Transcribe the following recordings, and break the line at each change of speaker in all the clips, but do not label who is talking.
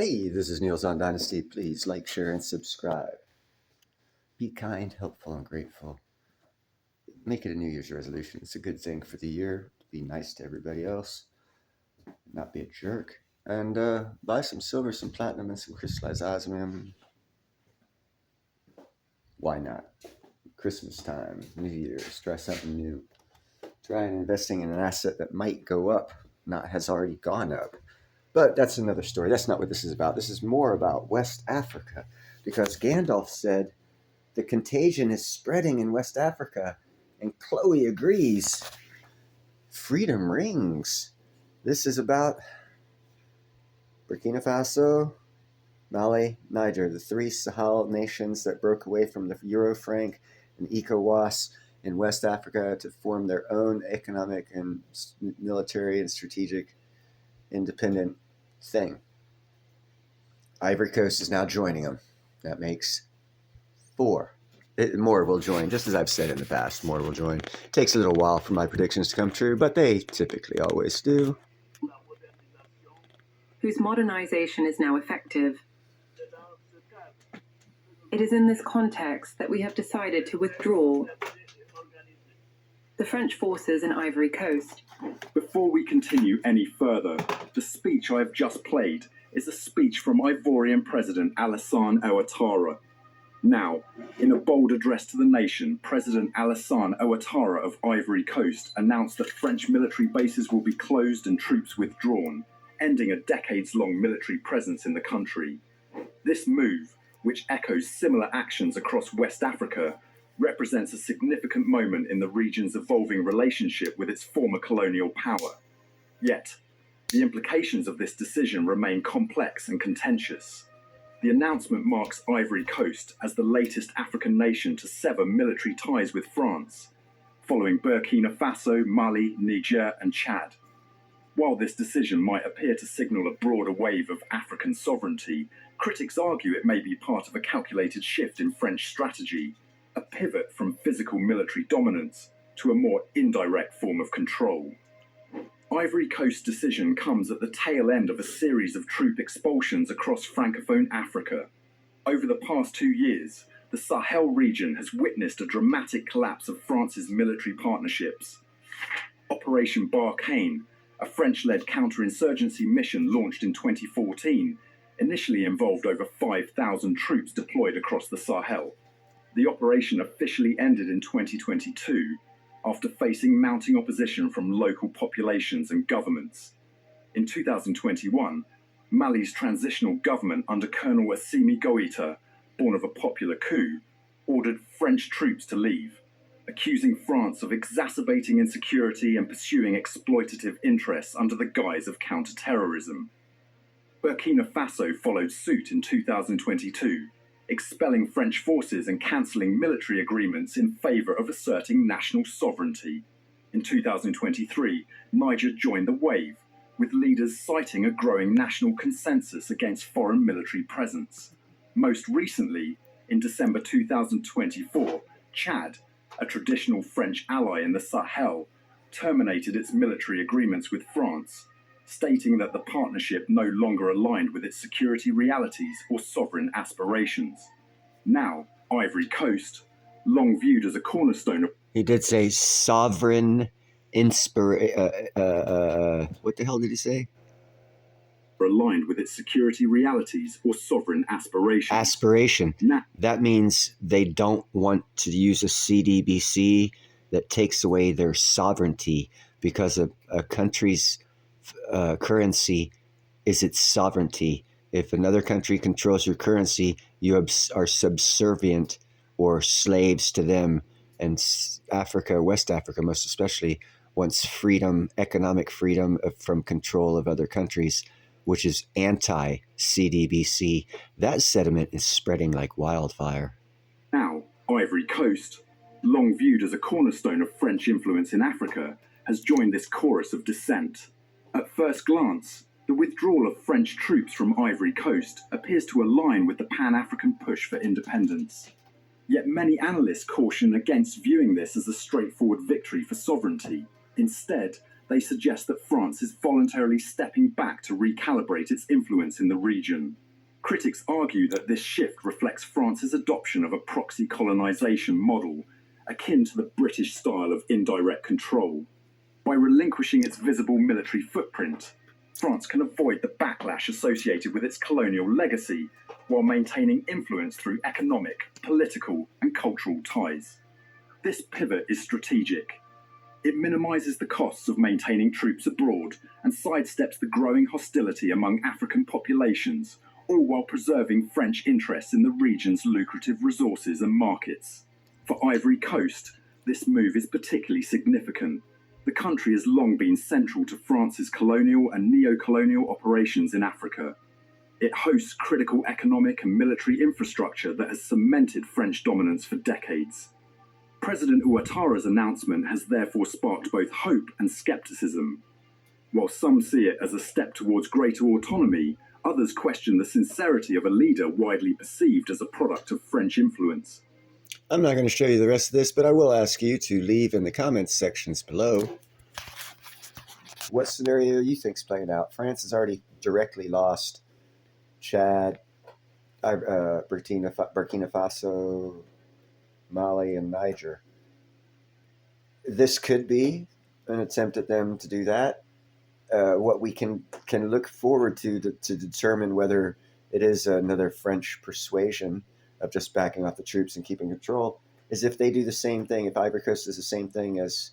Hey, this is Niels on Dynasty. Please like, share, and subscribe. Be kind, helpful, and grateful. Make it a New Year's resolution. It's a good thing for the year. Be nice to everybody else. Not be a jerk. And buy some silver, some platinum, and some crystallized osmium. Why not? Christmas time, New Year's, try something new. Try investing in an asset that might go up, not has already gone up. But that's another story. That's not what this is about. This is more about West Africa. Because Gandalf said, the contagion is spreading in West Africa, and Chloe agrees. Freedom rings. This is about Burkina Faso, Mali, Niger, the three Sahel nations that broke away from the Eurofranc and ECOWAS in West Africa to form their own economic and military and strategic independent thing. Ivory Coast is now joining them. That makes 4. More will join, just as I've said in the past. More will join. It takes a little while for my predictions to come true, but they typically always do.
Whose modernization is now effective. It is in this context that we have decided to withdraw the French forces in Ivory Coast.
Before we continue any further, the speech I have just played is a speech from Ivorian President Alassane Ouattara. Now, in a bold address to the nation, President Alassane Ouattara of Ivory Coast announced that French military bases will be closed and troops withdrawn, ending a decades-long military presence in the country. This move, which echoes similar actions across West Africa, represents a significant moment in the region's evolving relationship with its former colonial power. Yet, the implications of this decision remain complex and contentious. The announcement marks Ivory Coast as the latest African nation to sever military ties with France, following Burkina Faso, Mali, Niger, and Chad. While this decision might appear to signal a broader wave of African sovereignty, critics argue it may be part of a calculated shift in French strategy, a pivot from physical military dominance to a more indirect form of control. Ivory Coast's decision comes at the tail end of a series of troop expulsions across Francophone Africa. Over the past 2 years, the Sahel region has witnessed a dramatic collapse of France's military partnerships. Operation Barkhane, a French-led counterinsurgency mission launched in 2014, initially involved over 5,000 troops deployed across the Sahel. The operation officially ended in 2022, after facing mounting opposition from local populations and governments. In 2021, Mali's transitional government under Colonel Assimi Goïta, born of a popular coup, ordered French troops to leave, accusing France of exacerbating insecurity and pursuing exploitative interests under the guise of counter-terrorism. Burkina Faso followed suit in 2022, expelling French forces and cancelling military agreements in favour of asserting national sovereignty. In 2023, Niger joined the wave, with leaders citing a growing national consensus against foreign military presence. Most recently, in December 2024, Chad, a traditional French ally in the Sahel, terminated its military agreements with France, stating that the partnership no longer aligned with its security realities or sovereign aspirations. Now, Ivory Coast, long viewed as a cornerstone of...
He did say sovereign what the hell did he say?
aligned with its security realities or sovereign aspirations.
Aspiration. That means they don't want to use a CDBC that takes away their sovereignty, because a country's currency is its sovereignty. If another country controls your currency, you are subservient or slaves to them. And Africa, West Africa most especially, wants freedom, economic freedom from control of other countries, which is anti-CDBC. That sentiment is spreading like wildfire.
Now, Ivory Coast, long viewed as a cornerstone of French influence in Africa, has joined this chorus of dissent. At first glance, the withdrawal of French troops from Ivory Coast appears to align with the Pan-African push for independence. Yet many analysts caution against viewing this as a straightforward victory for sovereignty. Instead, they suggest that France is voluntarily stepping back to recalibrate its influence in the region. Critics argue that this shift reflects France's adoption of a proxy colonization model, akin to the British style of indirect control. By relinquishing its visible military footprint, France can avoid the backlash associated with its colonial legacy, while maintaining influence through economic, political, and cultural ties. This pivot is strategic. It minimizes the costs of maintaining troops abroad and sidesteps the growing hostility among African populations, all while preserving French interests in the region's lucrative resources and markets. For Ivory Coast, this move is particularly significant. The country has long been central to France's colonial and neo-colonial operations in Africa. It hosts critical economic and military infrastructure that has cemented French dominance for decades. President Ouattara's announcement has therefore sparked both hope and skepticism. While some see it as a step towards greater autonomy, others question the sincerity of a leader widely perceived as a product of French influence.
I'm not going to show you the rest of this, but I will ask you to leave in the comments sections below what scenario you think's playing out. France has already directly lost Chad, Burkina Faso, Mali, and Niger. This could be an attempt at them to do that. What we can look forward to determine whether it is another French persuasion of just backing off the troops and keeping control is if they do the same thing, if Ivory Coast does the same thing as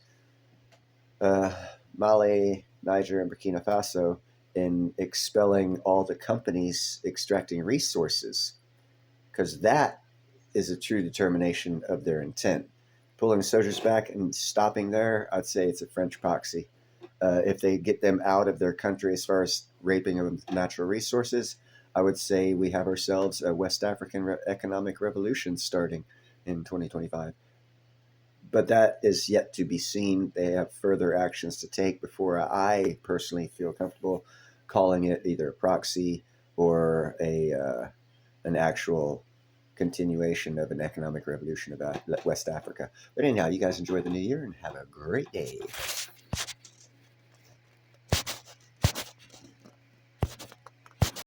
Mali, Niger, and Burkina Faso in expelling all the companies extracting resources, because that is a true determination of their intent. Pulling soldiers back and stopping there, I'd say it's a French proxy. If they get them out of their country as far as raping of natural resources, I would say we have ourselves a West African economic revolution starting in 2025. But that is yet to be seen. They have further actions to take before I personally feel comfortable calling it either a proxy or an actual continuation of an economic revolution about West Africa. But anyhow, you guys enjoy the new year and have a great day.